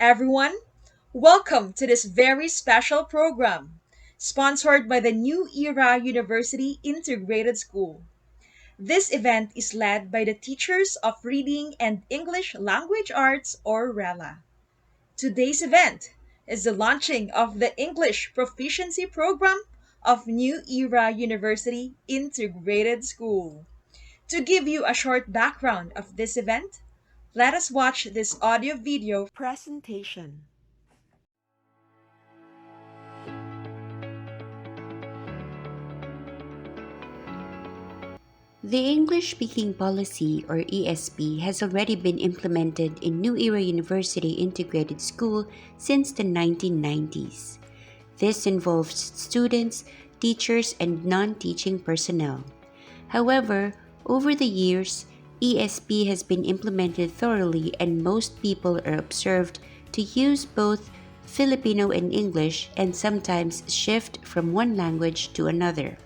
everyone. Welcome to this very special program, sponsored by the New Era University Integrated School. This event is led by the Teachers of Reading and English Language Arts, or RELA. Today's event is the launching of the English Proficiency Program of New Era University Integrated School. To give you a short background of this event, let us watch this audio video presentation. The English Speaking Policy, or ESP, has already been implemented in New Era University Integrated School since the 1990s. This involves students, teachers, and non teaching personnel. However, over the years, ESP has been implemented thoroughly, and most people are observed to use both Filipino and English and sometimes shift from one language to another.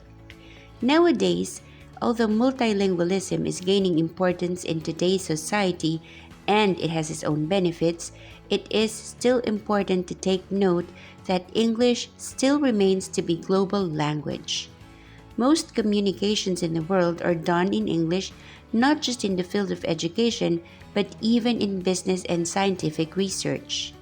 Nowadays, although multilingualism is gaining importance in today's society and it has its own benefits, it is still important to take note that English still remains to be global language. Most communications in the world are done in English, not just in the field of education, but even in business and scientific research.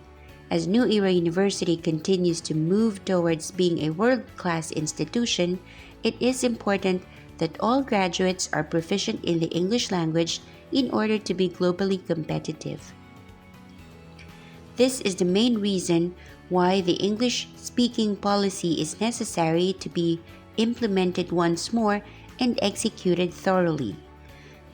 As New Era University continues to move towards being a world-class institution, it is important that all graduates are proficient in the English language in order to be globally competitive. This is the main reason why the English speaking policy is necessary to be implemented once more and executed thoroughly.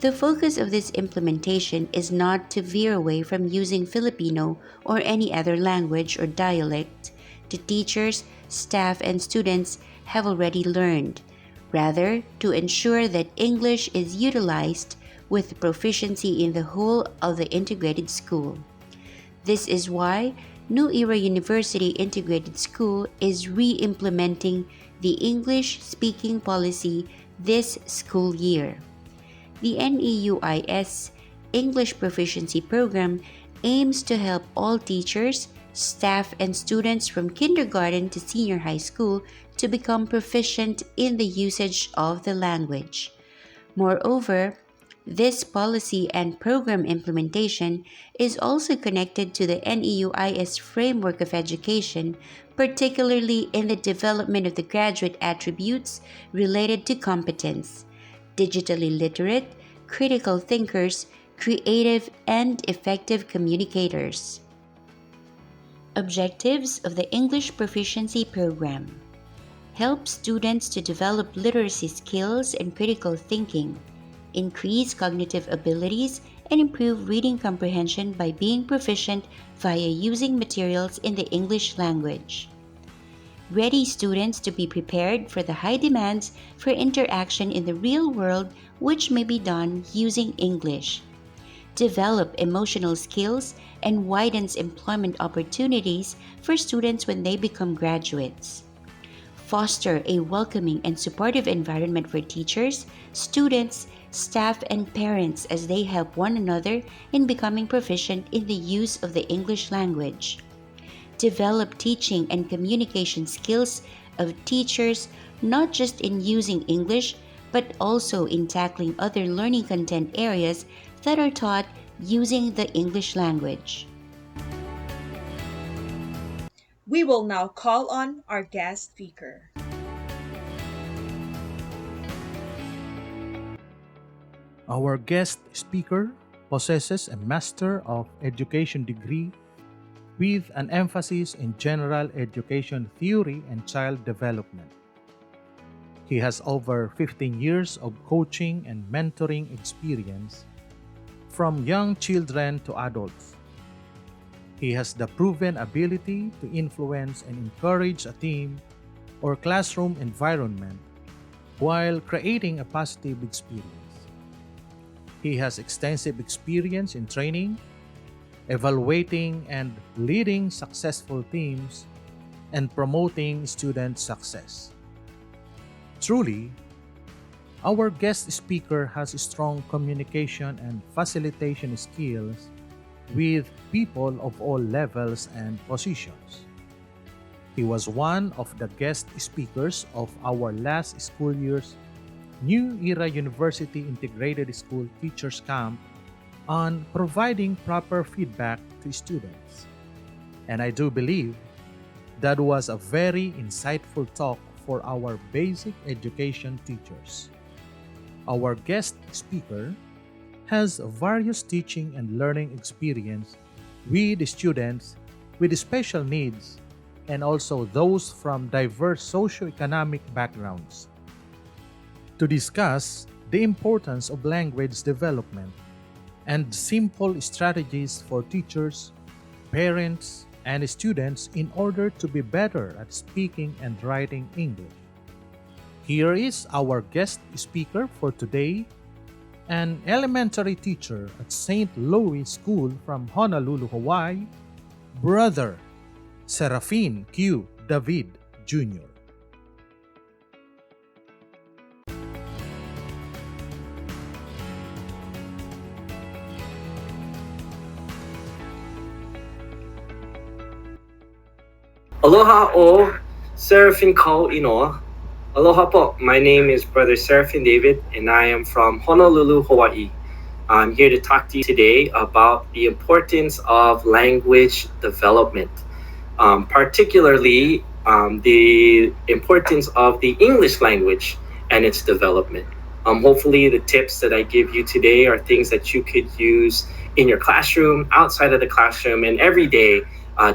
The focus of this implementation is not to veer away from using Filipino or any other language or dialect the teachers, staff, and students have already learned. Rather, to ensure that English is utilized with proficiency in the whole of the integrated school. This is why New Era University Integrated School is re-implementing the English speaking policy this school year. The NEUIS English Proficiency Program aims to help all teachers, staff, and students from kindergarten to senior high school to become proficient in the usage of the language. Moreover, this policy and program implementation is also connected to the NEUIS framework of education, particularly in the development of the graduate attributes related to competence, digitally literate, critical thinkers, creative, and effective communicators. Objectives of the English Proficiency Program: help students to develop literacy skills and critical thinking, increase cognitive abilities, and improve reading comprehension by being proficient via using materials in the English language. Ready students to be prepared for the high demands for interaction in the real world, which may be done using English. Develop emotional skills and widens employment opportunities for students when they become graduates. Foster a welcoming and supportive environment for teachers, students, staff, and parents as they help one another in becoming proficient in the use of the English language. Develop teaching and communication skills of teachers not just in using English, but also in tackling other learning content areas that are taught using the English language. We will now call on our guest speaker. Our guest speaker possesses a Master of Education degree with an emphasis in general education theory and child development. He has over 15 years of coaching and mentoring experience from young children to adults. He has the proven ability to influence and encourage a team or classroom environment while creating a positive experience. He has extensive experience in training, evaluating and leading successful teams, and promoting student success. Truly, our guest speaker has strong communication and facilitation skills with people of all levels and positions. He was one of the guest speakers of our last school year's New Era University Integrated School Teachers Camp on providing proper feedback to students. And I do believe that was a very insightful talk for our basic education teachers. Our guest speaker has various teaching and learning experience with students with special needs and also those from diverse socioeconomic backgrounds to discuss the importance of language development and simple strategies for teachers, parents, and students in order to be better at speaking and writing English. Here is our guest speaker for today, an elementary teacher at St. Louis School from Honolulu, Hawaii, Brother Serafin Q. David Jr. Aloha o Seraphin Ko Inoa. Aloha po. My name is Brother Seraphin David, and I am from Honolulu, Hawaii. I'm here to talk to you today about the importance of language development, particularly the importance of the English language and its development. Hopefully, the tips that I give you today are things that you could use in your classroom, outside of the classroom, and every day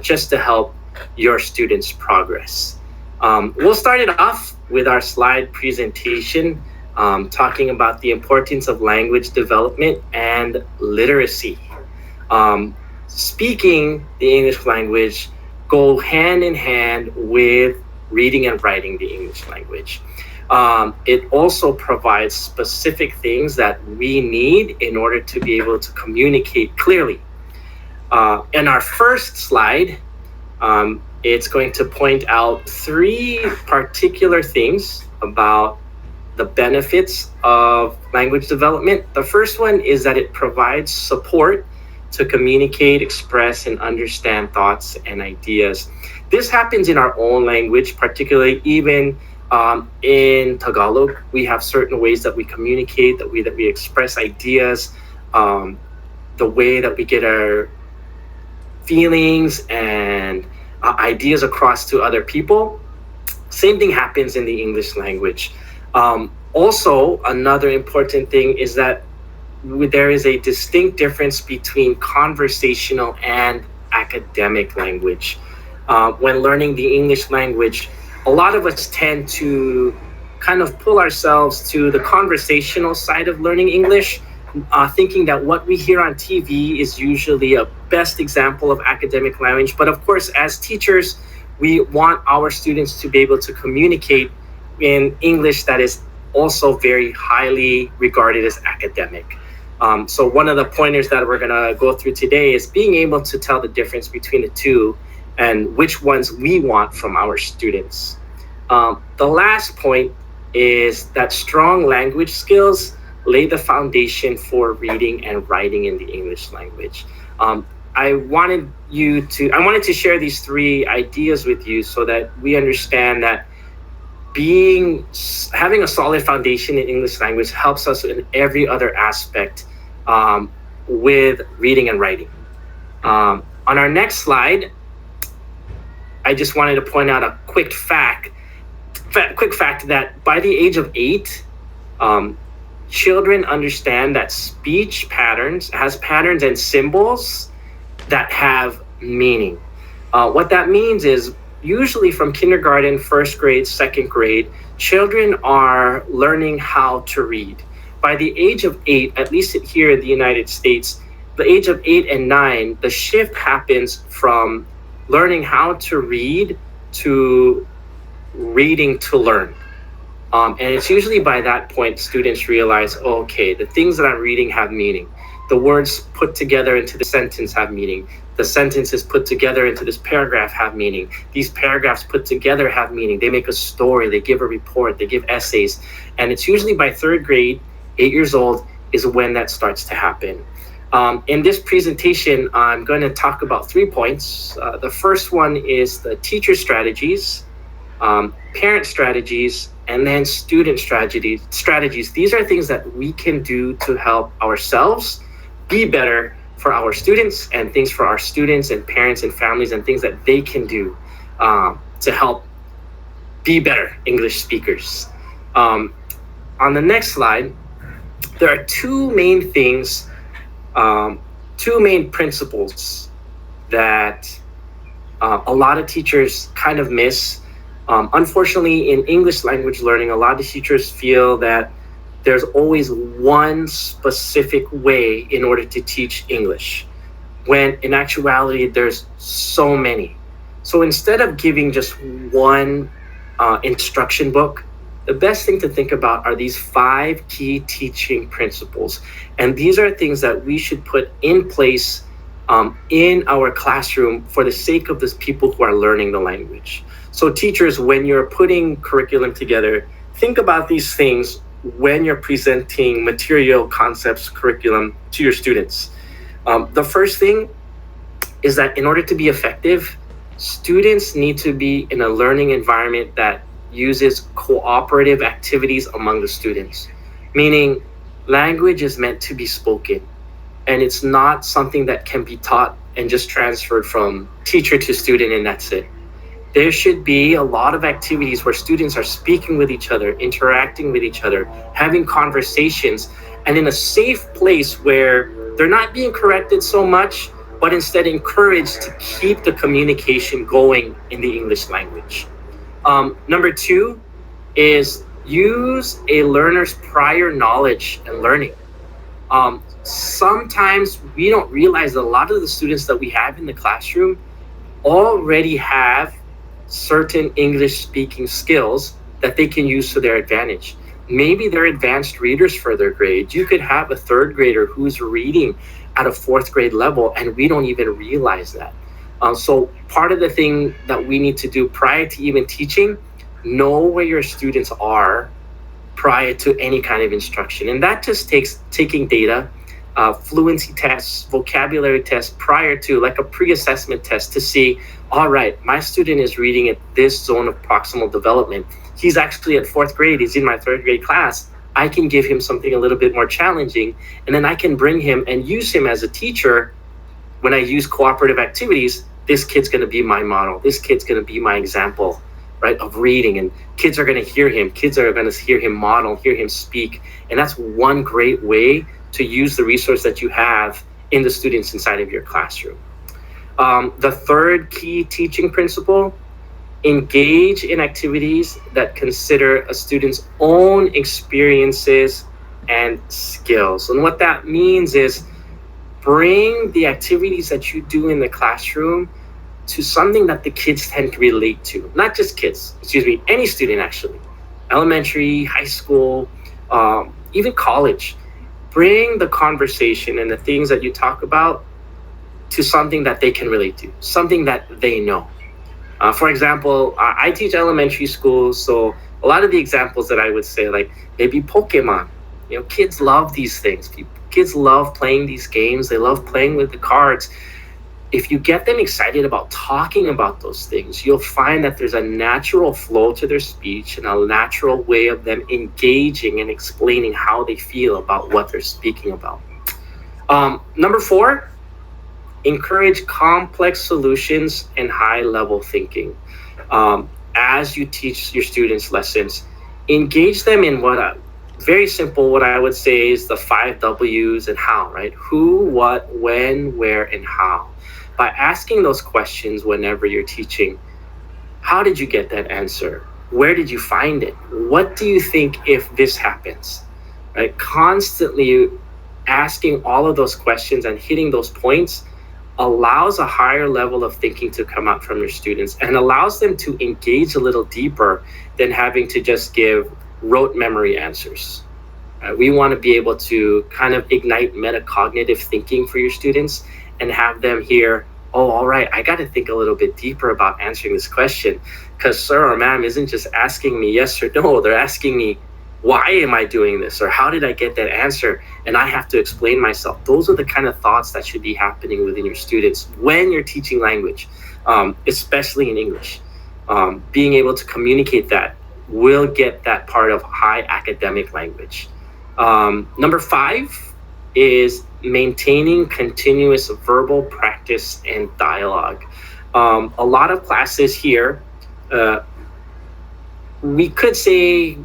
just to help your students' progress. We'll start it off with our slide presentation, talking about the importance of language development and literacy. Speaking the English language go hand in hand with reading and writing the English language. It also provides specific things that we need in order to be able to communicate clearly. In our first slide, it's going to point out three particular things about the benefits of language development. The first one is that it provides support to communicate, express, and understand thoughts and ideas. This happens in our own language, particularly even in Tagalog. We have certain ways that we communicate, that we express ideas, the way that we get our feelings and ideas across to other people. Same thing happens in the English language. Also, another important thing is that there is a distinct difference between conversational and academic language. When learning the English language, a lot of us tend to kind of pull ourselves to the conversational side of learning English, thinking that what we hear on TV is usually a best example of academic language. But of course, as teachers, we want our students to be able to communicate in English that is also very highly regarded as academic. So one of the pointers that we're going to go through today is being able to tell the difference between the two and which ones we want from our students. The last point is that strong language skills lay the foundation for reading and writing in the English language. I wanted to share these three ideas with you so that we understand that having a solid foundation in English language helps us in every other aspect with reading and writing. On our next slide, I just wanted to point out a quick fact that by the age of 8, children understand that speech has patterns and symbols that have meaning. What that means is usually from kindergarten, first grade, second grade, children are learning how to read. By the age of 8, at least here in the United States, the age of 8 and 9, the shift happens from learning how to read to reading to learn. And it's usually by that point students realize, oh, okay, the things that I'm reading have meaning. The words put together into the sentence have meaning. The sentences put together into this paragraph have meaning. These paragraphs put together have meaning. They make a story, they give a report, they give essays. And it's usually by third grade, 8 years old, is when that starts to happen. In this presentation, I'm going to talk about 3 points. The first one is the teacher strategies, parent strategies, and then student strategies. These are things that we can do to help ourselves be better for our students, and things for our students and parents and families, and things that they can do to help be better English speakers. Um, on the next slide, there are two main principles that a lot of teachers kind of miss. Unfortunately, in English language learning, a lot of teachers feel that there's always one specific way in order to teach English, when in actuality, there's so many. So instead of giving just one instruction book, the best thing to think about are these 5 key teaching principles. And these are things that we should put in place in our classroom for the sake of the people who are learning the language. So teachers, when you're putting curriculum together, think about these things when you're presenting material, concepts, curriculum to your students. The first thing is that in order to be effective, students need to be in a learning environment that uses cooperative activities among the students, meaning language is meant to be spoken, and it's not something that can be taught and just transferred from teacher to student and that's it. There should be a lot of activities where students are speaking with each other, interacting with each other, having conversations, and in a safe place where they're not being corrected so much, but instead encouraged to keep the communication going in the English language. Number 2 is use a learner's prior knowledge and learning. Sometimes we don't realize that a lot of the students that we have in the classroom already have certain English speaking skills that they can use to their advantage. Maybe they're advanced readers for their grade. You could have a third grader who's reading at a fourth grade level, and we don't even realize that. So part of the thing that we need to do prior to even teaching, know where your students are prior to any kind of instruction. And that just takes taking data, fluency tests, vocabulary tests prior to, like a pre-assessment test, to see, all right, my student is reading at this zone of proximal development. He's actually at fourth grade. He's in my third grade class. I can give him something a little bit more challenging, and then I can bring him and use him as a teacher. When I use cooperative activities, this kid's going to be my model. This kid's going to be my example, right, of reading. And kids are going to hear him. Kids are going to hear him model, hear him speak. And that's one great way to use the resource that you have in the students inside of your classroom. The third key teaching principle, engage in activities that consider a student's own experiences and skills. And what that means is bring the activities that you do in the classroom to something that the kids tend to relate to. Not just kids, any student actually. Elementary, high school, even college. Bring the conversation and the things that you talk about to something that they can relate to, something that they know. For example, I teach elementary school, so a lot of the examples that I would say, like maybe Pokemon. Kids love these things. Kids love playing these games. They love playing with the cards. If you get them excited about talking about those things, you'll find that there's a natural flow to their speech and a natural way of them engaging and explaining how they feel about what they're speaking about. Number 4, encourage complex solutions and high-level thinking. As you teach your students lessons, engage them in what I would say is the 5 W's and how, right? Who, what, when, where, and how. By asking those questions whenever you're teaching, how did you get that answer? Where did you find it? What do you think if this happens? Right? Constantly asking all of those questions and hitting those points allows a higher level of thinking to come out from your students and allows them to engage a little deeper than having to just give rote memory answers. We want to be able to kind of ignite metacognitive thinking for your students and have them hear, oh, all right, I got to think a little bit deeper about answering this question, because sir or ma'am isn't just asking me yes or no, they're asking me why am I doing this, or how did I get that answer, and I have to explain myself. Those are the kind of thoughts that should be happening within your students when you're teaching language, especially in English. Being able to communicate that will get that part of high academic language. Number five is maintaining continuous verbal practice and dialogue. A lot of classes here, uh, we could say,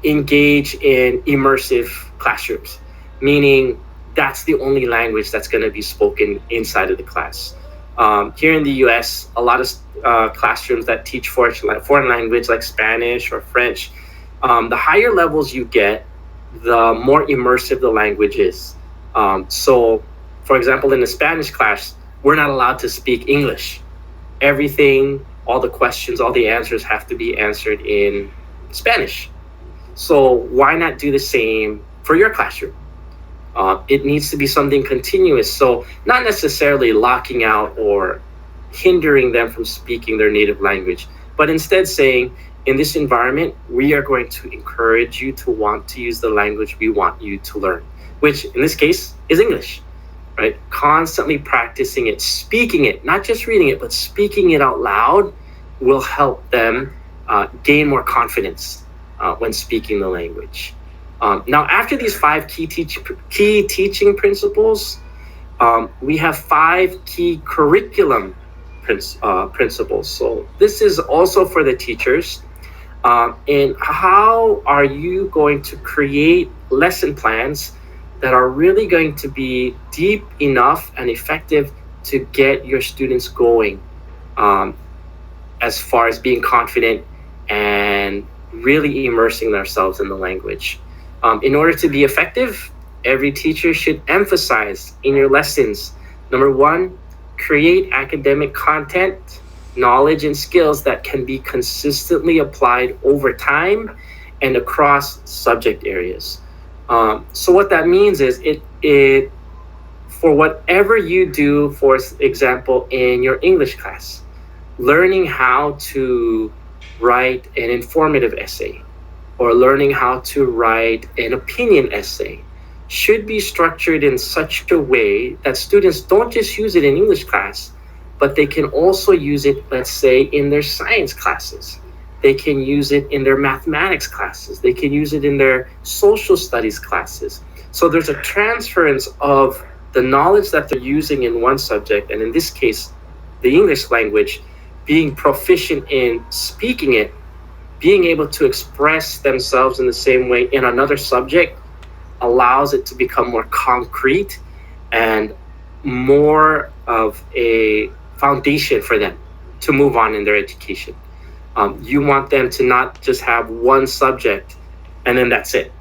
engage in immersive classrooms, meaning that's the only language that's going to be spoken inside of the class. Here in the US, a lot of classrooms that teach foreign language like Spanish or French, the higher levels you get, the more immersive the language is. So, for example, in the Spanish class, we're not allowed to speak English. Everything, all the questions, all the answers have to be answered in Spanish. So why not do the same for your classroom? It needs to be something continuous. So not necessarily locking out or hindering them from speaking their native language, but instead saying, in this environment, we are going to encourage you to want to use the language we want you to learn, which in this case is English, right? Constantly practicing it, speaking it, not just reading it, but speaking it out loud will help them gain more confidence when speaking the language. Now, after these five key teaching principles, we have five key curriculum principles. So this is also for the teachers. And how are you going to create lesson plans that are really going to be deep enough and effective to get your students going, as far as being confident and really immersing themselves in the language. In order to be effective, every teacher should emphasize in your lessons, number one, create academic content, knowledge, and skills that can be consistently applied over time and across subject areas. So what that means is it for whatever you do, for example, in your English class, learning how to write an informative essay or learning how to write an opinion essay should be structured in such a way that students don't just use it in English class, but they can also use it, let's say, in their science classes. They can use it in their mathematics classes. They can use it in their social studies classes. So there's a transference of the knowledge that they're using in one subject, and in this case, the English language, being proficient in speaking it, being able to express themselves in the same way in another subject allows it to become more concrete and more of a foundation for them to move on in their education. You want them to not just have one subject and then that's it.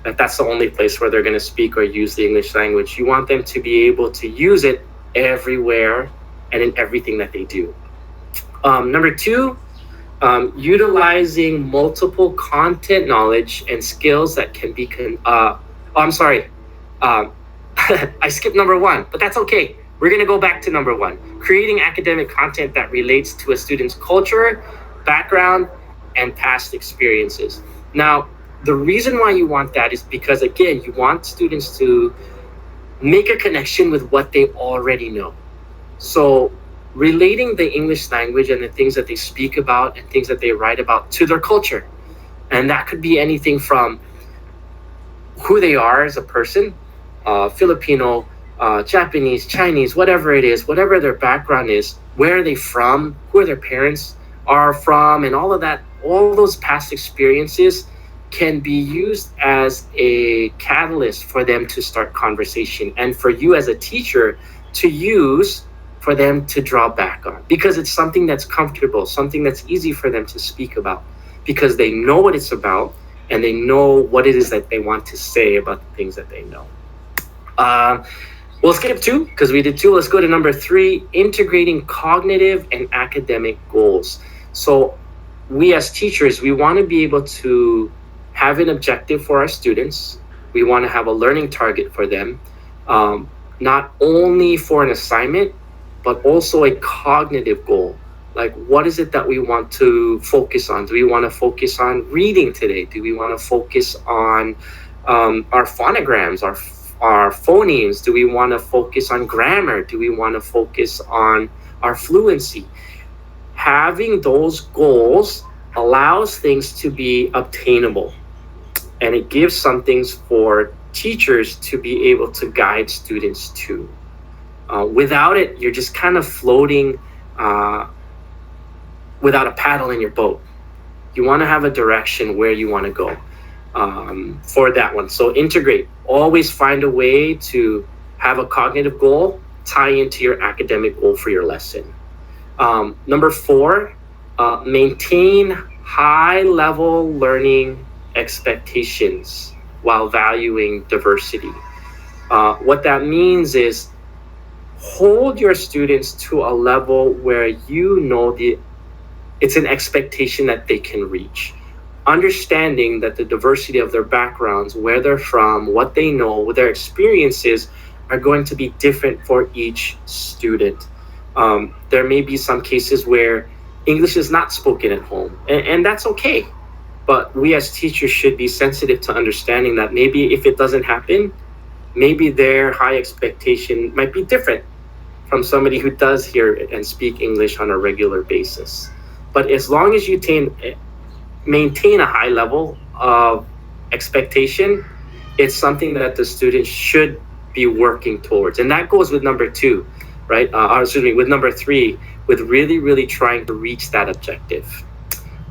That's the only place where they're going to speak or use the English language. You want them to be able to use it everywhere and in everything that they do. Number two, utilizing multiple content knowledge and skills that can be I'm sorry, I skipped number one, but that's okay. We're going to go back to number one, creating academic content that relates to a student's culture, background, and past experiences. Now, the reason why you want that is because, again, you want students to make a connection with what they already know. So relating the English language and the things that they speak about and things that they write about to their culture. And that could be anything from who they are as a person, Filipino, Japanese, Chinese, whatever it is, whatever their background is, where are they from, who are their parents are from, and all of that, all those past experiences can be used as a catalyst for them to start conversation and for you as a teacher to use for them to draw back on, because it's something that's comfortable, something that's easy for them to speak about, because they know what it's about and they know what it is that they want to say about the things that they know. We'll skip two because we did two. Let's go to number three, integrating cognitive and academic goals. So we as teachers, we want to be able to have an objective for our students. We want to have a learning target for them, not only for an assignment, but also a cognitive goal, Like, what is it that we want to focus on? Do we want to focus on reading today? Do we want to focus on our phonograms, our phonemes? Do we want to focus on grammar? Do we want to focus on our fluency? Having those goals allows things to be obtainable, and it gives some things for teachers to be able to guide students to. Without it, you're just kind of floating uh, without a paddle in your boat. You want to have a direction where you want to go for that one. So integrate. Always find a way to have a cognitive goal tie into your academic goal for your lesson. Number four, maintain high level learning expectations while valuing diversity. What that means is hold your students to a level where you know it's an expectation that they can reach. Understanding that the diversity of their backgrounds, where they're from, what they know, their experiences are going to be different for each student. There may be some cases where English is not spoken at home, and that's okay. But we as teachers should be sensitive to understanding that maybe if it doesn't happen, maybe their high expectation might be different from somebody who does hear and speak English on a regular basis. But as long as you maintain a high level of expectation, it's something that the students should be working towards. And that goes with number two, right? With number three, with really, really trying to reach that objective.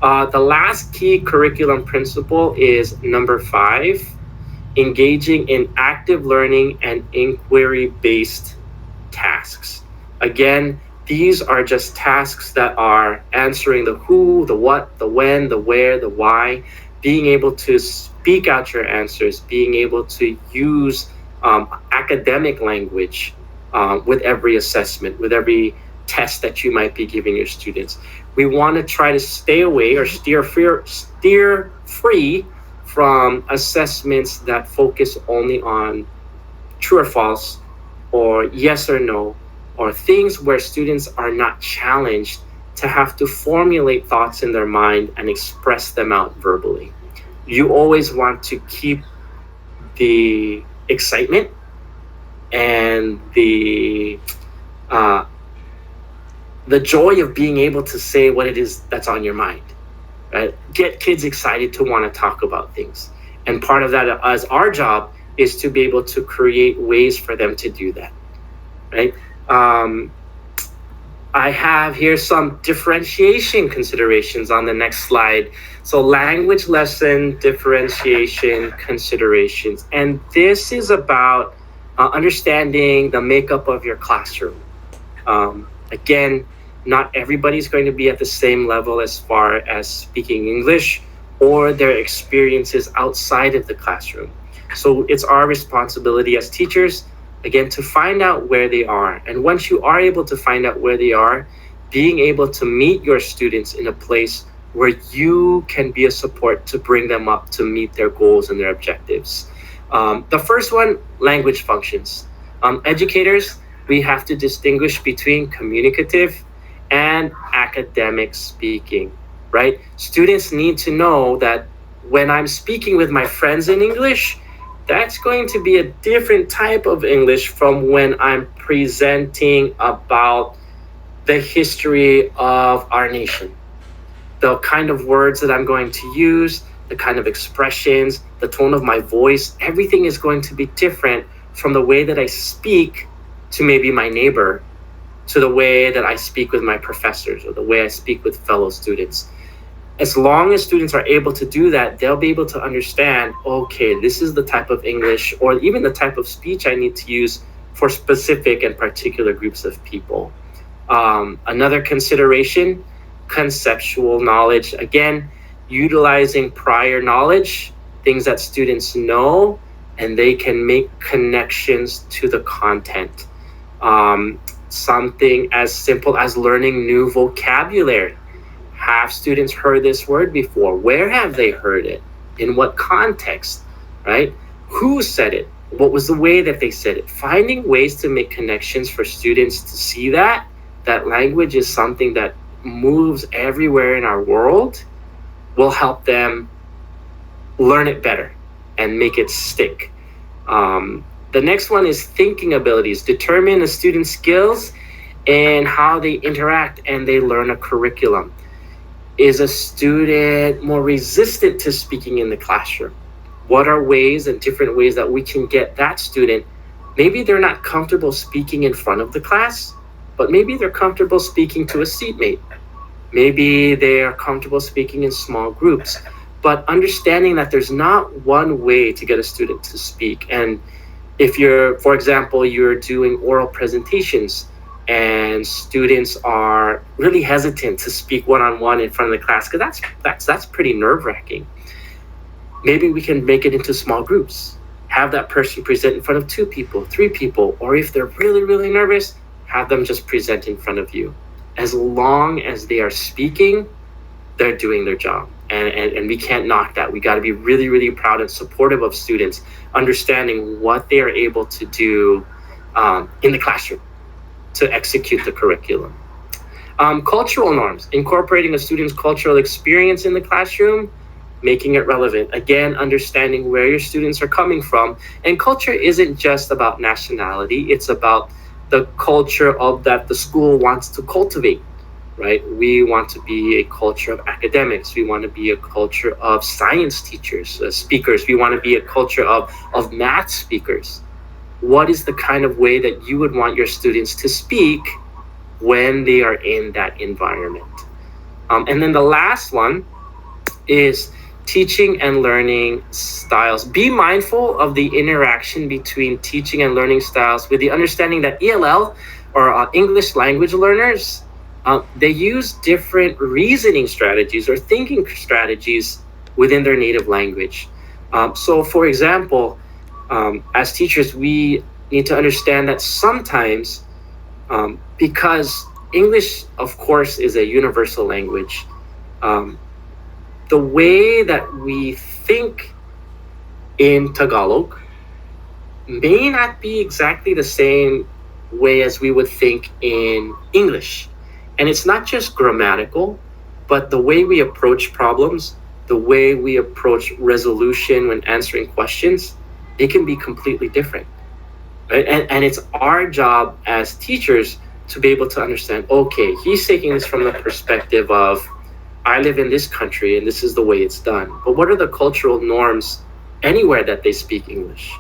The last key curriculum principle is number five, engaging in active learning and inquiry-based tasks. Again, these are just tasks that are answering the who, the what, the when, the where, the why, being able to speak out your answers, being able to use academic language with every assessment, with every test that you might be giving your students. We want to try to stay away or steer free from assessments that focus only on true or false, or yes or no, or things where students are not challenged to have to formulate thoughts in their mind and express them out verbally. You always want to keep the excitement and the joy of being able to say what it is that's on your mind, right? Get kids excited to want to talk about things. And part of that, as our job, is to be able to create ways for them to do that, right? I have here some differentiation considerations on the next slide. So language lesson differentiation considerations. And this is about understanding the makeup of your classroom. Again, not everybody's going to be at the same level as far as speaking English or their experiences outside of the classroom. So it's our responsibility as teachers, again, to find out where they are. And once you are able to find out where they are, being able to meet your students in a place where you can be a support to bring them up to meet their goals and their objectives. The first one, language functions. Educators, we have to distinguish between communicative and academic speaking, right? Students need to know that when I'm speaking with my friends in English, that's going to be a different type of English from when I'm presenting about the history of our nation. The kind of words that I'm going to use, the kind of expressions, the tone of my voice, everything is going to be different from the way that I speak to maybe my neighbor, to the way that I speak with my professors, or the way I speak with fellow students. As long as students are able to do that, they'll be able to understand, okay, this is the type of English or even the type of speech I need to use for specific and particular groups of people. Another consideration, conceptual knowledge. Again, utilizing prior knowledge, things that students know, and they can make connections to the content. Something as simple as learning new vocabulary. Have students heard this word before? Where have they heard it? In what context, right? Who said it? What was the way that they said it? Finding ways to make connections for students to see that language is something that moves everywhere in our world will help them learn it better and make it stick. The next one is thinking abilities. Determine a student's skills and how they interact and they learn a curriculum. Is a student more resistant to speaking in the classroom? What are ways and different ways that we can get that student? Maybe they're not comfortable speaking in front of the class, but maybe they're comfortable speaking to a seatmate. Maybe they are comfortable speaking in small groups. But understanding that there's not one way to get a student to speak. And if you're, for example, you're doing oral presentations and students are really hesitant to speak one-on-one in front of the class, because that's pretty nerve-wracking. Maybe we can make it into small groups. Have that person present in front of 2 people, 3 people, or if they're really, really nervous, have them just present in front of you. As long as they are speaking, they're doing their job. And we can't knock that. We got to be really, really proud and supportive of students, understanding what they are able to do in the classroom to execute the curriculum. Cultural norms, incorporating a student's cultural experience in the classroom, making it relevant. Again, understanding where your students are coming from. And culture isn't just about nationality, it's about the culture of that the school wants to cultivate, right? We want to be a culture of academics. We want to be a culture of science teachers, speakers. We want to be a culture of math speakers. What is the kind of way that you would want your students to speak when they are in that environment? And then the last one is teaching and learning styles. Be mindful of the interaction between teaching and learning styles with the understanding that ELL, or English language learners, they use different reasoning strategies or thinking strategies within their native language. So for example, as teachers, we need to understand that sometimes, because English, of course, is a universal language, the way that we think in Tagalog may not be exactly the same way as we would think in English. And it's not just grammatical, but the way we approach problems, the way we approach resolution when answering questions, it can be completely different. Right? And it's our job as teachers to be able to understand, okay, he's taking this from the perspective of, I live in this country and this is the way it's done. But what are the cultural norms anywhere that they speak English?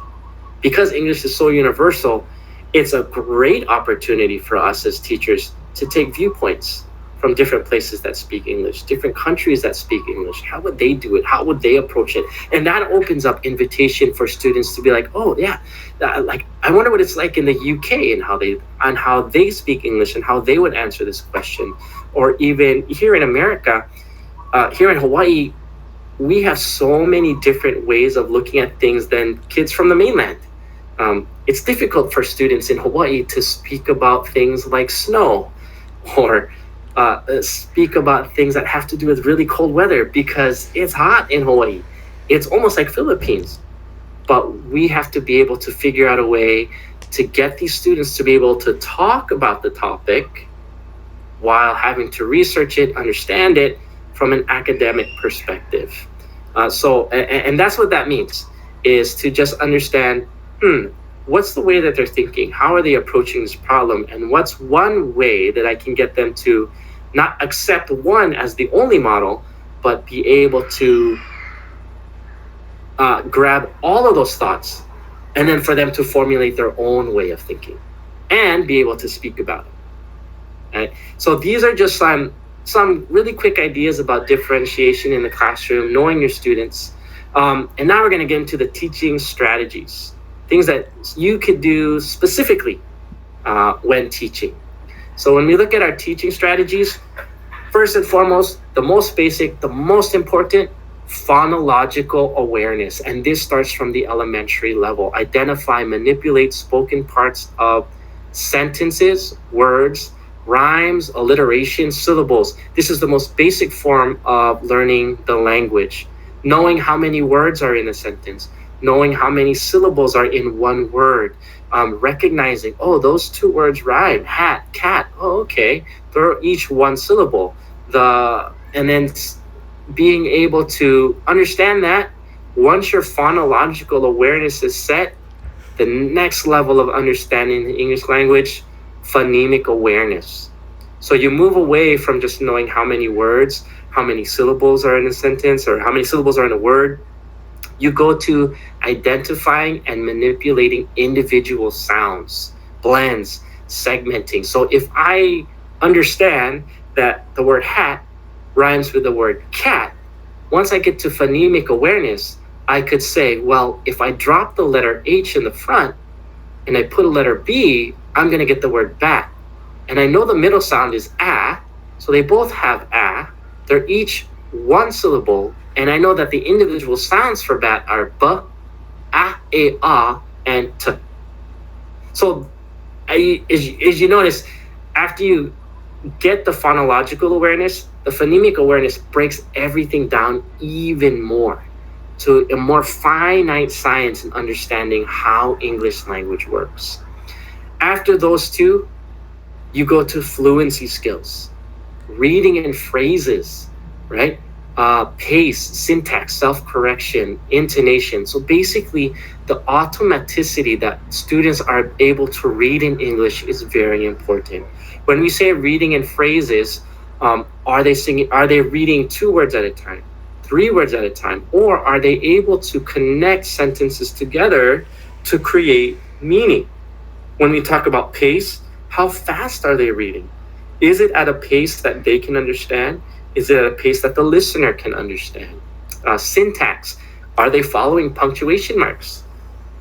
Because English is so universal, it's a great opportunity for us as teachers to take viewpoints from different places that speak English, different countries that speak English. How would they do it? How would they approach it? And that opens up invitation for students to be like, oh yeah, like I wonder what it's like in the UK and how they speak English and how they would answer this question. Or even here in America, here in Hawaii, we have so many different ways of looking at things than kids from the mainland. It's difficult for students in Hawaii to speak about things like snow or speak about things that have to do with really cold weather because it's hot in Hawaii. It's almost like Philippines. But we have to be able to figure out a way to get these students to be able to talk about the topic while having to research it, understand it from an academic perspective. And that's what that means, is to just understand, what's the way that they're thinking? How are they approaching this problem? And what's one way that I can get them to not accept one as the only model, but be able to grab all of those thoughts and then for them to formulate their own way of thinking and be able to speak about it. Right? So these are just some really quick ideas about differentiation in the classroom, knowing your students. And now we're going to get into the teaching strategies, things that you could do specifically when teaching. So when we look at our teaching strategies, first and foremost, the most basic, the most important, phonological awareness. And this starts from the elementary level. Identify, manipulate spoken parts of sentences, words, rhymes, alliteration, syllables. This is the most basic form of learning the language. Knowing how many words are in a sentence, knowing how many syllables are in one word, recognizing, oh, those two words rhyme, hat, cat, oh, okay, they're each one syllable. And then being able to understand that once your phonological awareness is set, the next level of understanding the English language, phonemic awareness. So you move away from just knowing how many words, how many syllables are in a sentence, or how many syllables are in a word. You go to identifying and manipulating individual sounds, blends, segmenting. So if I understand that the word hat rhymes with the word cat, once I get to phonemic awareness, I could say, well, if I drop the letter H in the front and I put a letter B, I'm going to get the word bat. And I know the middle sound is ah, so they both have ah. They're each one syllable, and I know that the individual sounds for bat are b, ah, a, ah, and t. So as you notice, after you get the phonological awareness, the phonemic awareness breaks everything down even more to a more finite science and understanding how English language works. After those two, you go to fluency skills, reading and phrases, right? Pace, syntax, self-correction, intonation. So basically, the automaticity that students are able to read in English is very important. When we say reading and phrases, are they singing? Are they reading 2 words at a time, 3 words at a time, or are they able to connect sentences together to create meaning? When we talk about pace, how fast are they reading? Is it at a pace that they can understand? Is it at a pace that the listener can understand? Syntax, are they following punctuation marks?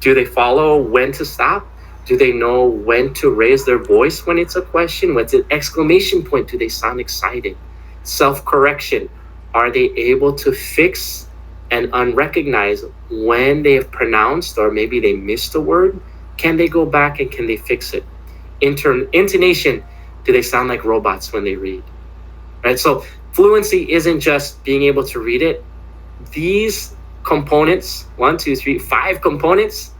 Do they follow when to stop? Do they know when to raise their voice when it's a question? What's an exclamation point? Do they sound excited? Self-correction, are they able to fix and unrecognize when they have pronounced or maybe they missed a word? Can they go back and can they fix it? Intonation, do they sound like robots when they read? Right? So fluency isn't just being able to read it. These components, 1, 2, 3, 5 components,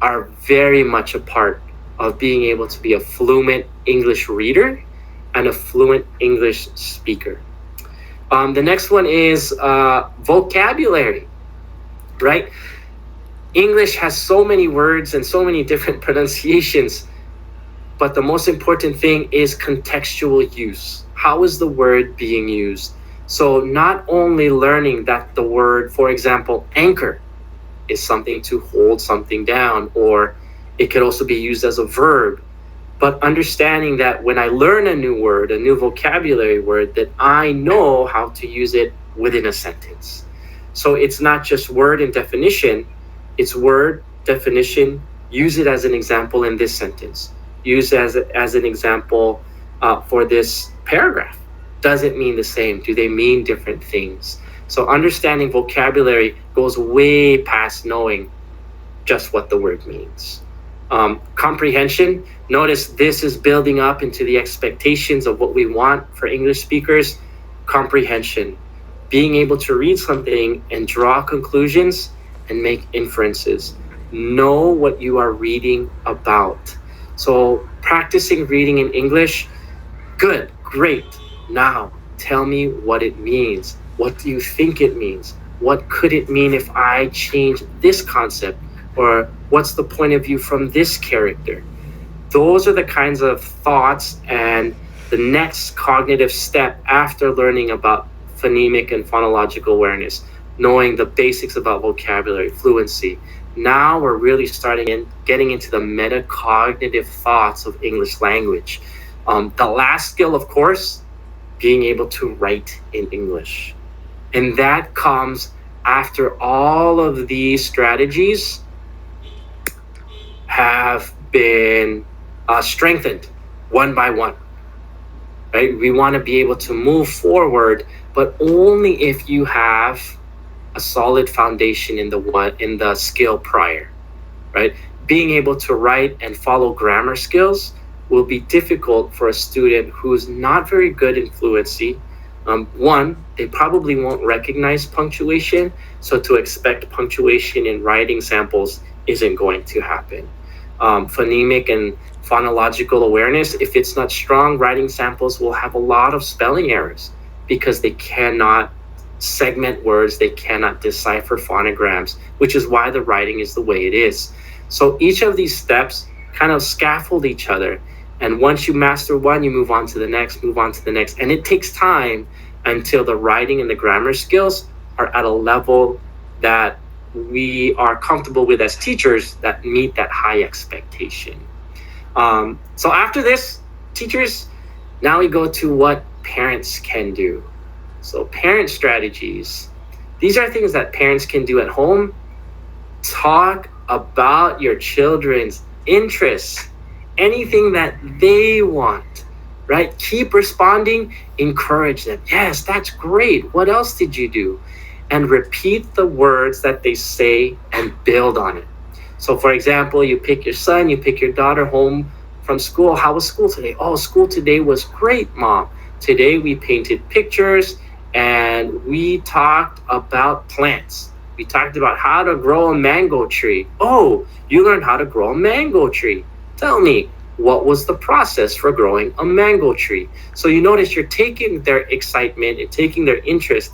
are very much a part of being able to be a fluent English reader and a fluent English speaker. The next one is vocabulary, right? English has so many words and so many different pronunciations, but the most important thing is contextual use. How is the word being used? So not only learning that the word, for example, anchor, is something to hold something down, or it could also be used as a verb, but understanding that when I learn a new word, a new vocabulary word, that I know how to use it within a sentence. So it's not just word and definition, it's word, definition, use it as an example in this sentence. Use it as an example for this paragraph. Does it mean the same? Do they mean different things? So understanding vocabulary goes way past knowing just what the word means. Comprehension, notice this is building up into the expectations of what we want for English speakers. Comprehension, being able to read something and draw conclusions and make inferences. Know what you are reading about. So practicing reading in English, good, great. Now tell me what it means. What do you think it means? What could it mean if I change this concept? Or what's the point of view from this character? Those are the kinds of thoughts and the next cognitive step after learning about phonemic and phonological awareness, knowing the basics about vocabulary, fluency. Now we're really getting into the metacognitive thoughts of English language. The last skill, of course, being able to write in English. And that comes after all of these strategies have been strengthened one by one. Right? We want to be able to move forward, but only if you have a solid foundation in the skill prior. Right? Being able to write and follow grammar skills will be difficult for a student who's not very good in fluency, One, they probably won't recognize punctuation, so to expect punctuation in writing samples isn't going to happen. Phonemic and phonological awareness, if it's not strong, writing samples will have a lot of spelling errors because they cannot segment words, they cannot decipher phonograms, which is why the writing is the way it is. So each of these steps kind of scaffold each other. And once you master one, you move on to the next, move on to the next. And it takes time until the writing and the grammar skills are at a level that we are comfortable with as teachers that meet that high expectation. So after this, teachers, now we go to what parents can do. So parent strategies. These are things that parents can do at home. Talk about your children's interests, anything that they want, right? Keep responding, encourage them. Yes, that's great. What else did you do? And repeat the words that they say and build on it. So, for example, you pick your son, you pick your daughter home from school. How was school today? Oh, school today was great, Mom. Today we painted pictures and we talked about plants. We talked about how to grow a mango tree. Oh, you learned how to grow a mango tree. Tell me, what was the process for growing a mango tree? So you notice you're taking their excitement and taking their interest,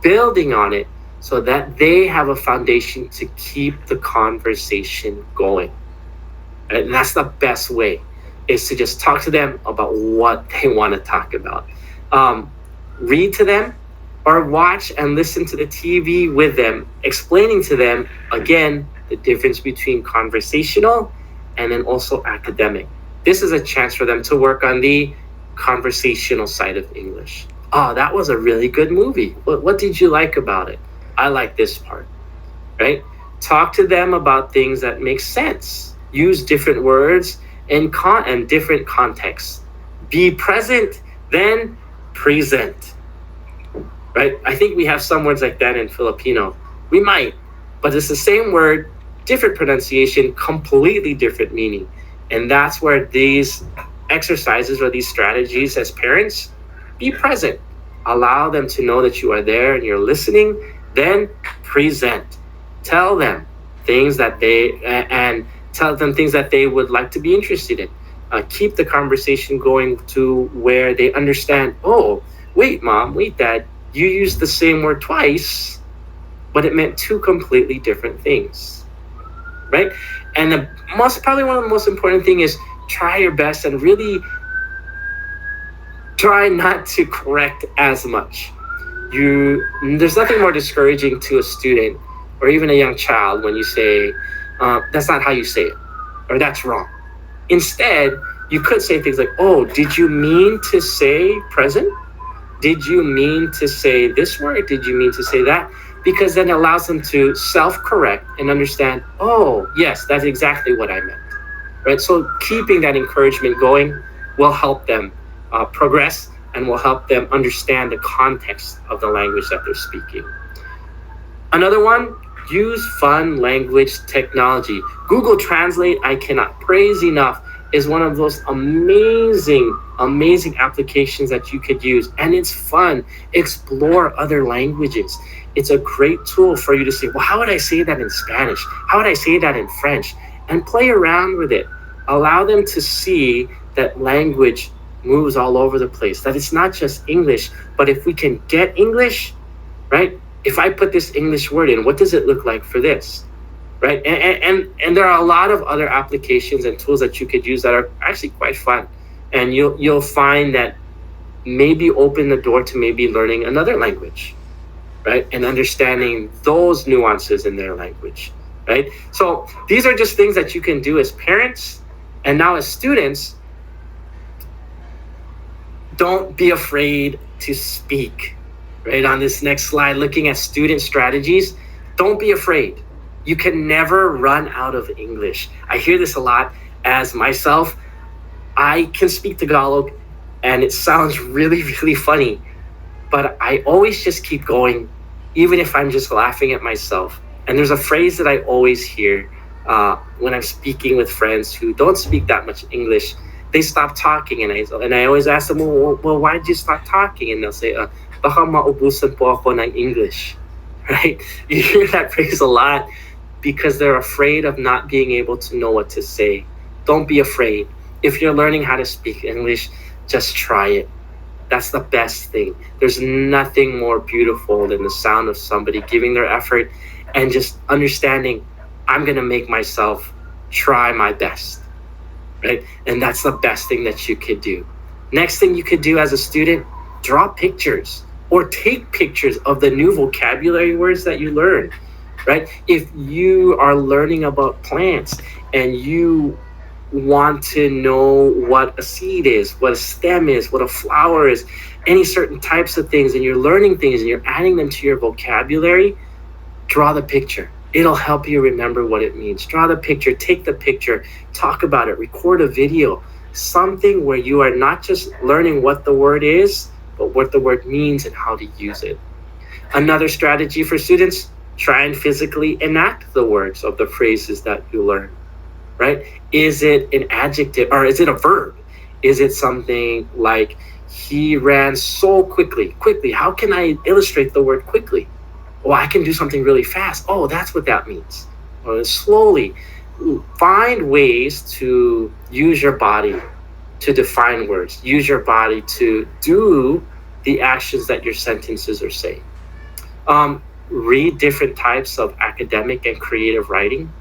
building on it so that they have a foundation to keep the conversation going. And that's the best way, is to just talk to them about what they want to talk about. Read to them or watch and listen to the TV with them, explaining to them, again, the difference between conversational and then also academic. This is a chance for them to work on the conversational side of English. Oh, that was a really good movie. What did you like about it? I like this part, right? Talk to them about things that make sense. Use different words and different contexts. Be present, then present, right? I think we have some words like that in Filipino. We might, but it's the same word, different pronunciation, completely different meaning. And that's where these exercises or these strategies as parents, be present. Allow them to know that you are there and you're listening, then present. Tell them things that tell them things that they would like to be interested in. Keep the conversation going to where they understand, oh, wait, Mom, wait, Dad, you used the same word twice, but it meant two completely different things, right? And probably one of the most important thing is try your best and really try not to correct as much. There's nothing more discouraging to a student or even a young child when you say, that's not how you say it, or that's wrong. Instead, you could say things like, oh, did you mean to say present? Did you mean to say this word? Did you mean to say that? Because then it allows them to self-correct and understand, oh, yes, that's exactly what I meant, right? So keeping that encouragement going will help them progress and will help them understand the context of the language that they're speaking. Another one, use fun language technology. Google Translate, I cannot praise enough, is one of those amazing applications that you could use. And it's fun. Explore other languages. It's a great tool for you to say, well, how would I say that in Spanish? How would I say that in French? And play around with it. Allow them to see that language moves all over the place, that it's not just English, but if we can get English, right? If I put this English word in, what does it look like for this? Right? And there are a lot of other applications and tools that you could use that are actually quite fun. And you'll find that maybe open the door to maybe learning another language, right? And understanding those nuances in their language, right? So these are just things that you can do as parents. And now as students, don't be afraid to speak, right? On this next slide, looking at student strategies, don't be afraid. You can never run out of English. I hear this a lot as myself. I can speak Tagalog and it sounds really, really funny, but I always just keep going, even if I'm just laughing at myself. And there's a phrase that I always hear when I'm speaking with friends who don't speak that much English. They stop talking and I always ask them, well, why did you stop talking? And they'll say, baka maubusan po ako ng English. Right? You hear that phrase a lot because they're afraid of not being able to know what to say. Don't be afraid. If you're learning how to speak English, just try it. That's the best thing. There's nothing more beautiful than the sound of somebody giving their effort and just understanding, I'm going to make myself try my best, right? And that's the best thing that you could do. Next thing you could do as a student, draw pictures or take pictures of the new vocabulary words that you learn, right? If you are learning about plants and you want to know what a seed is, what a stem is, what a flower is, any certain types of things, and you're learning things and you're adding them to your vocabulary, draw the picture. It'll help you remember what it means. Draw the picture, take the picture, talk about it, record a video, something where you are not just learning what the word is, but what the word means and how to use it. Another strategy for students, try and physically enact the words of the phrases that you learn, right? Is it an adjective or is it a verb? Is it something like he ran so quickly? Quickly, how can I illustrate the word quickly? Oh, I can do something really fast. Oh, that's what that means. Or slowly, find ways to use your body to define words, use your body to do the actions that your sentences are saying. Read different types of academic and creative writing.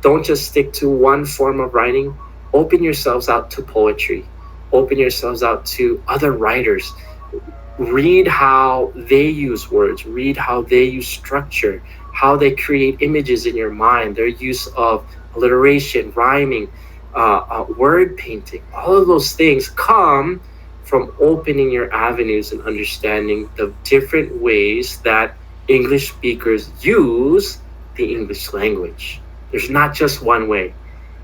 Don't just stick to one form of writing. Open yourselves out to poetry. Open yourselves out to other writers. Read how they use words. Read how they use structure, how they create images in your mind, their use of alliteration, rhyming, word painting. All of those things come from opening your avenues and understanding the different ways that English speakers use the English language. There's not just one way,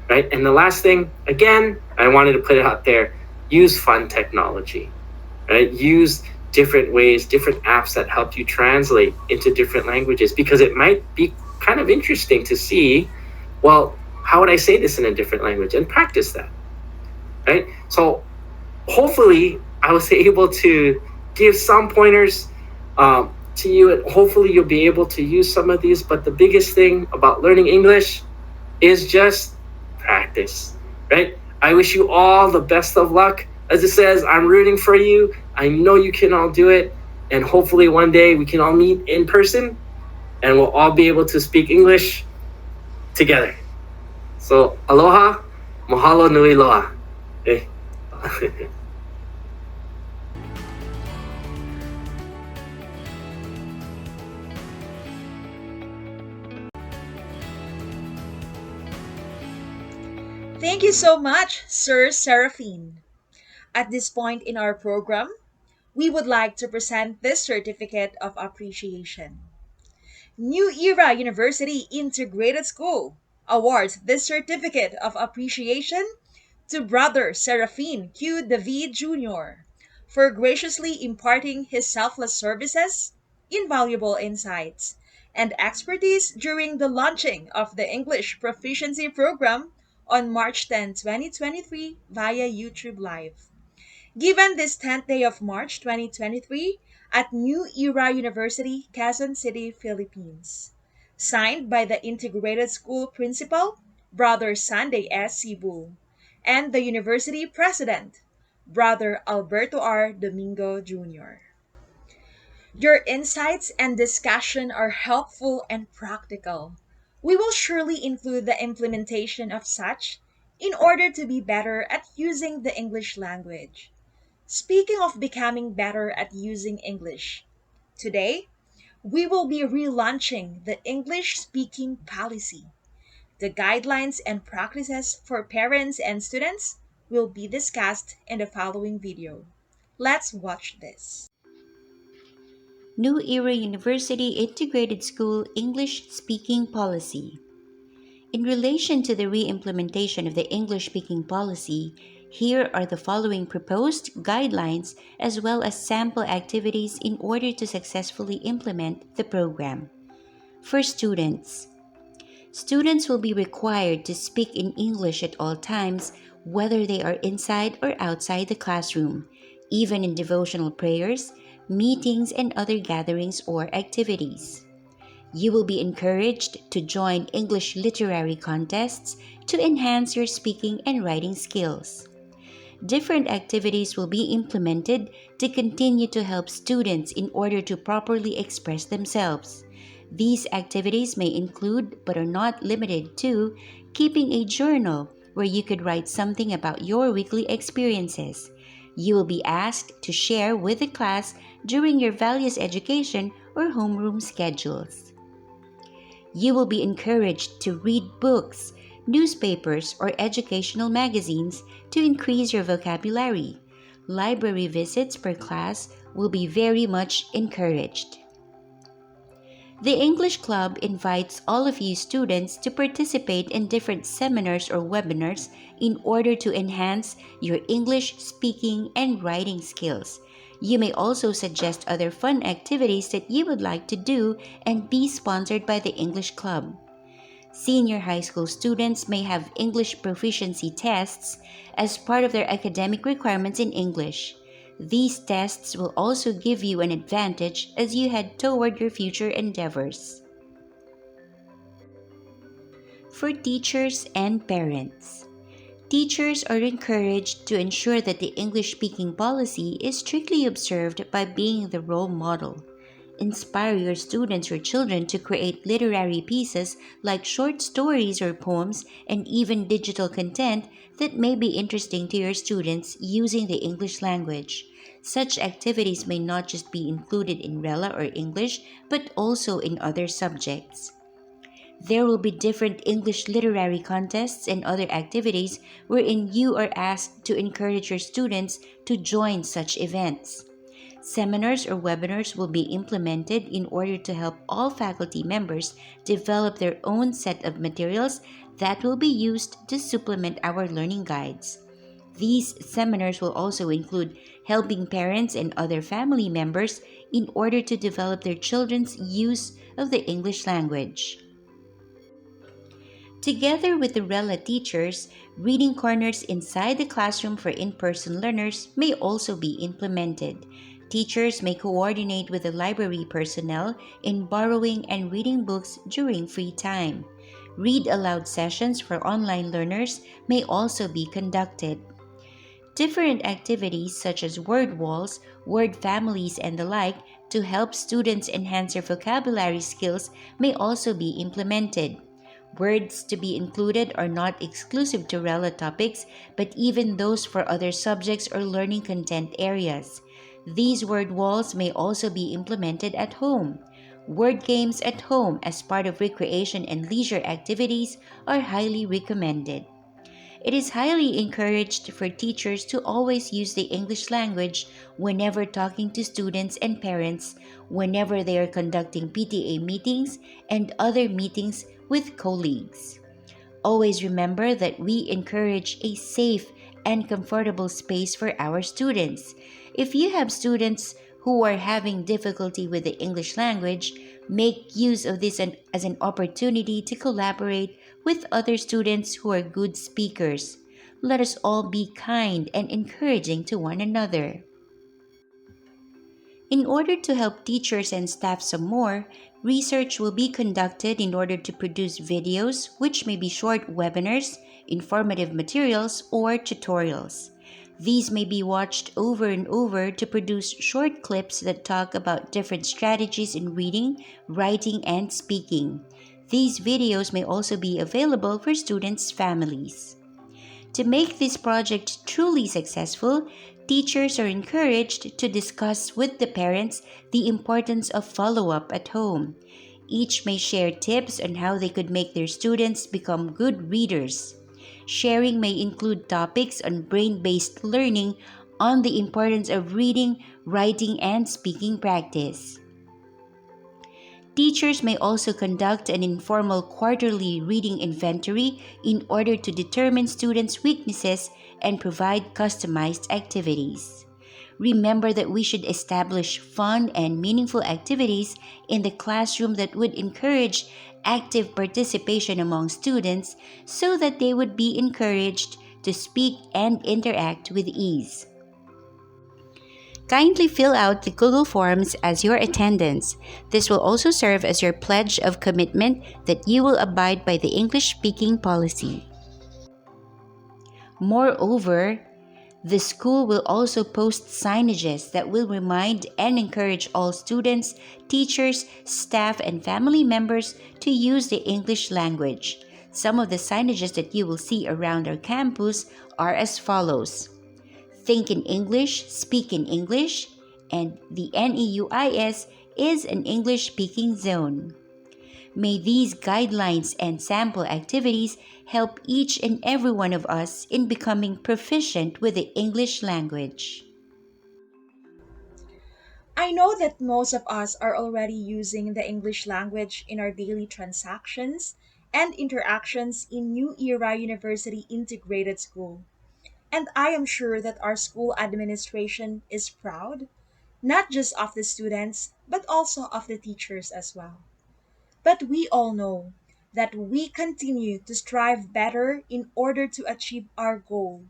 right? And the last thing, again, I wanted to put it out there, use fun technology, right? Use different ways, different apps that help you translate into different languages because it might be kind of interesting to see, well, how would I say this in a different language and practice that, right? So hopefully I was able to give some pointers to you, and hopefully you'll be able to use some of these. But the biggest thing about learning English is just practice, right? I wish you all the best of luck. As it says, I'm rooting for you. I know you can all do it. And hopefully one day we can all meet in person and we'll all be able to speak English together. So, aloha, mahalo nui loa. Eh. Thank you so much, Sir Seraphine. At this point in our program, we would like to present this certificate of appreciation. New Era University Integrated School awards this certificate of appreciation to Brother Seraphine Q. David Jr. for graciously imparting his selfless services, invaluable insights, and expertise during the launching of the English Proficiency Program on March 10, 2023 via YouTube Live. Given this 10th day of March 2023 at New Era University, Quezon City, Philippines. Signed by the Integrated School Principal, Brother Sunday S. Cebu, and the University President, Brother Alberto R. Domingo Jr. Your insights and discussion are helpful and practical. We will surely include the implementation of such in order to be better at using the English language. Speaking of becoming better at using English, today we will be relaunching the English speaking policy. The guidelines and practices for parents and students will be discussed in the following video. Let's watch this. New Era University Integrated School English Speaking Policy. In relation to the re-implementation of the English speaking policy, here are the following proposed guidelines as well as sample activities in order to successfully implement the program. For students, students will be required to speak in English at all times, whether they are inside or outside the classroom, even in devotional prayers, meetings, and other gatherings or activities. You will be encouraged to join English literary contests to enhance your speaking and writing skills. Different activities will be implemented to continue to help students in order to properly express themselves. These activities may include, but are not limited to, keeping a journal where you could write something about your weekly experiences. You will be asked to share with the class during your values education or homeroom schedules. You will be encouraged to read books, newspapers, or educational magazines to increase your vocabulary. Library visits per class will be very much encouraged. The English Club invites all of you students to participate in different seminars or webinars in order to enhance your English speaking and writing skills. You may also suggest other fun activities that you would like to do and be sponsored by the English Club. Senior high school students may have English proficiency tests as part of their academic requirements in English. These tests will also give you an advantage as you head toward your future endeavors. For teachers and parents, teachers are encouraged to ensure that the English speaking policy is strictly observed by being the role model. Inspire your students or children to create literary pieces like short stories or poems and even digital content that may be interesting to your students using the English language. Such activities may not just be included in RELA or English, but also in other subjects. There will be different English literary contests and other activities wherein you are asked to encourage your students to join such events. Seminars or webinars will be implemented in order to help all faculty members develop their own set of materials that will be used to supplement our learning guides. These seminars will also include helping parents and other family members in order to develop their children's use of the English language. Together with the RELA teachers, reading corners inside the classroom for in-person learners may also be implemented. Teachers may coordinate with the library personnel in borrowing and reading books during free time. Read aloud sessions for online learners may also be conducted. Different activities such as word walls, word families, and the like to help students enhance their vocabulary skills may also be implemented. Words to be included are not exclusive to RELA topics, but even those for other subjects or learning content areas. These word walls may also be implemented at home. Word games at home as part of recreation and leisure activities are highly recommended. It is highly encouraged for teachers to always use the English language whenever talking to students and parents, whenever they are conducting PTA meetings and other meetings with colleagues. Always remember that we encourage a safe and comfortable space for our students. If you have students who are having difficulty with the English language, make use of this as an opportunity to collaborate with other students who are good speakers. Let us all be kind and encouraging to one another. In order to help teachers and staff some more, research will be conducted in order to produce videos, which may be short webinars, informative materials, or tutorials. These may be watched over and over to produce short clips that talk about different strategies in reading, writing, and speaking. These videos may also be available for students' families. To make this project truly successful, teachers are encouraged to discuss with the parents the importance of follow-up at home. Each may share tips on how they could make their students become good readers. Sharing may include topics on brain-based learning, on the importance of reading, writing, and speaking practice. Teachers may also conduct an informal quarterly reading inventory in order to determine students' weaknesses and provide customized activities. Remember that we should establish fun and meaningful activities in the classroom that would encourage active participation among students so that they would be encouraged to speak and interact with ease. Kindly fill out the Google Forms as your attendance. This will also serve as your pledge of commitment that you will abide by the English speaking policy. Moreover, the school will also post signages that will remind and encourage all students, teachers, staff, and family members to use the English language. Some of the signages that you will see around our campus are as follows: Think in English, Speak in English, and the NEUIS is an English speaking zone. May these guidelines and sample activities help each and every one of us in becoming proficient with the English language. I know that most of us are already using the English language in our daily transactions and interactions in New Era University Integrated School. And I am sure that our school administration is proud, not just of the students, but also of the teachers as well. But we all know that we continue to strive better in order to achieve our goal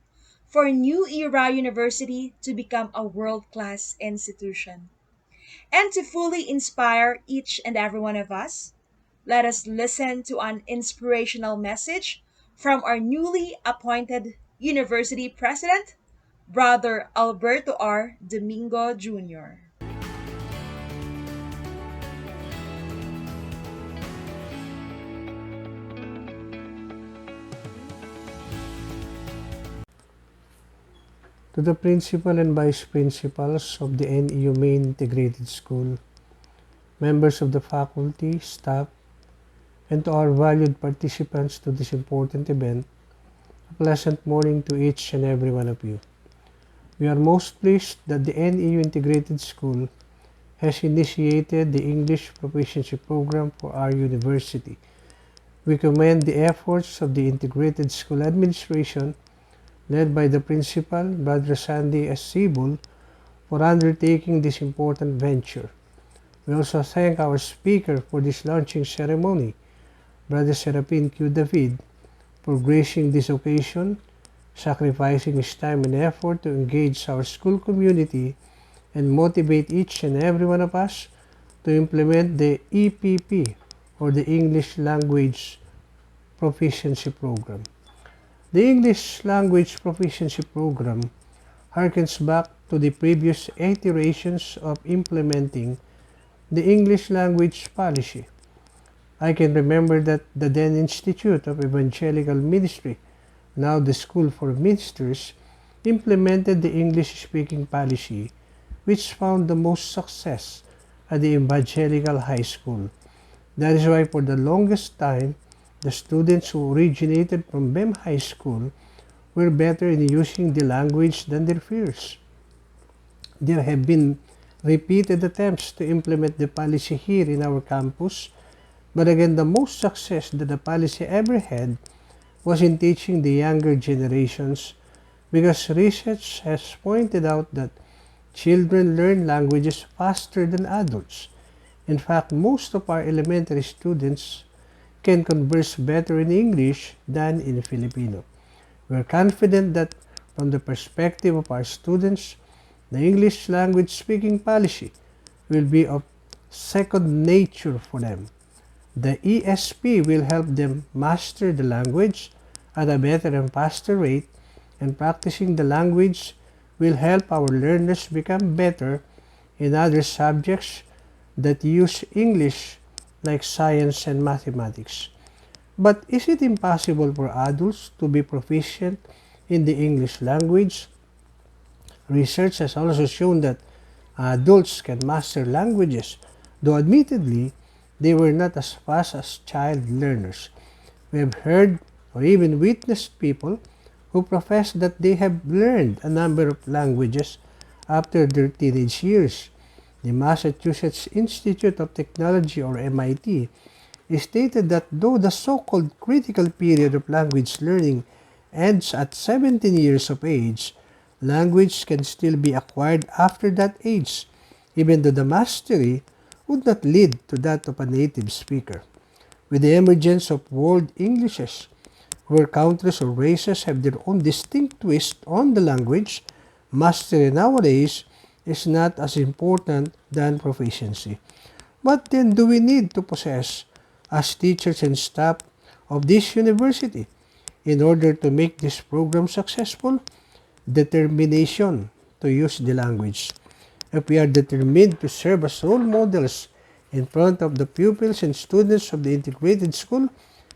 for New Era University to become a world class institution. And to fully inspire each and every one of us, let us listen to an inspirational message from our newly appointed university president, Brother Alberto R. Domingo Jr. To the principal and vice principals of the NEU Main Integrated School, members of the faculty, staff, and to our valued participants to this important event, a pleasant morning to each and every one of you. We are most pleased that the NEU Integrated School has initiated the English Proficiency Program for our university. We commend the efforts of the Integrated School Administration led by the principal, Brother Sandy S. Sibul, for undertaking this important venture. We also thank our speaker for this launching ceremony, Brother Serapin Q. David, for gracing this occasion, sacrificing his time and effort to engage our school community and motivate each and every one of us to implement the EPP, or the English Language Proficiency Program. The English Language Proficiency Program harkens back to the previous iterations of implementing the English language policy. I can remember that the then Institute of Evangelical Ministry, now the School for Ministers, implemented the English-speaking policy, which found the most success at the Evangelical High School. That is why for the longest time, the students who originated from BEM High School were better in using the language than their peers. There have been repeated attempts to implement the policy here in our campus, but again, the most success that the policy ever had was in teaching the younger generations, because research has pointed out that children learn languages faster than adults. In fact, most of our elementary students can converse better in English than in Filipino. We are confident that from the perspective of our students, the English language speaking policy will be of second nature for them. The ESP will help them master the language at a better and faster rate, and practicing the language will help our learners become better in other subjects that use English, like science and mathematics. But is it impossible for adults to be proficient in the English language? Research has also shown that adults can master languages, though admittedly, they were not as fast as child learners. We have heard or even witnessed people who profess that they have learned a number of languages after their teenage years. The Massachusetts Institute of Technology, or MIT, stated that though the so-called critical period of language learning ends at 17 years of age, language can still be acquired after that age, even though the mastery would not lead to that of a native speaker. With the emergence of world Englishes, where countries or races have their own distinct twist on the language, mastery nowadays is not as important than proficiency. What then do we need to possess as teachers and staff of this university in order to make this program successful? Determination to use the language. If we are determined to serve as role models in front of the pupils and students of the integrated school,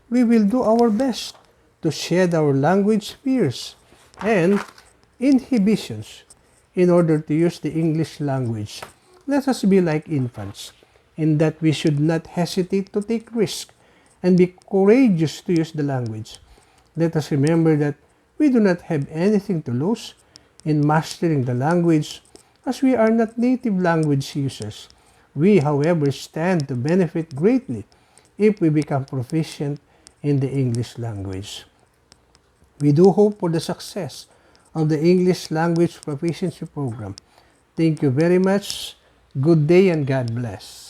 we will do our best to shed our language fears and inhibitions in order to use the English language. Let us be like infants in that we should not hesitate to take risks and be courageous to use the language. Let us remember that we do not have anything to lose in mastering the language as we are not native language users. We, however, stand to benefit greatly if we become proficient in the English language. We do hope for the success of the English Language Proficiency Program. Thank you very much. Good day and God bless.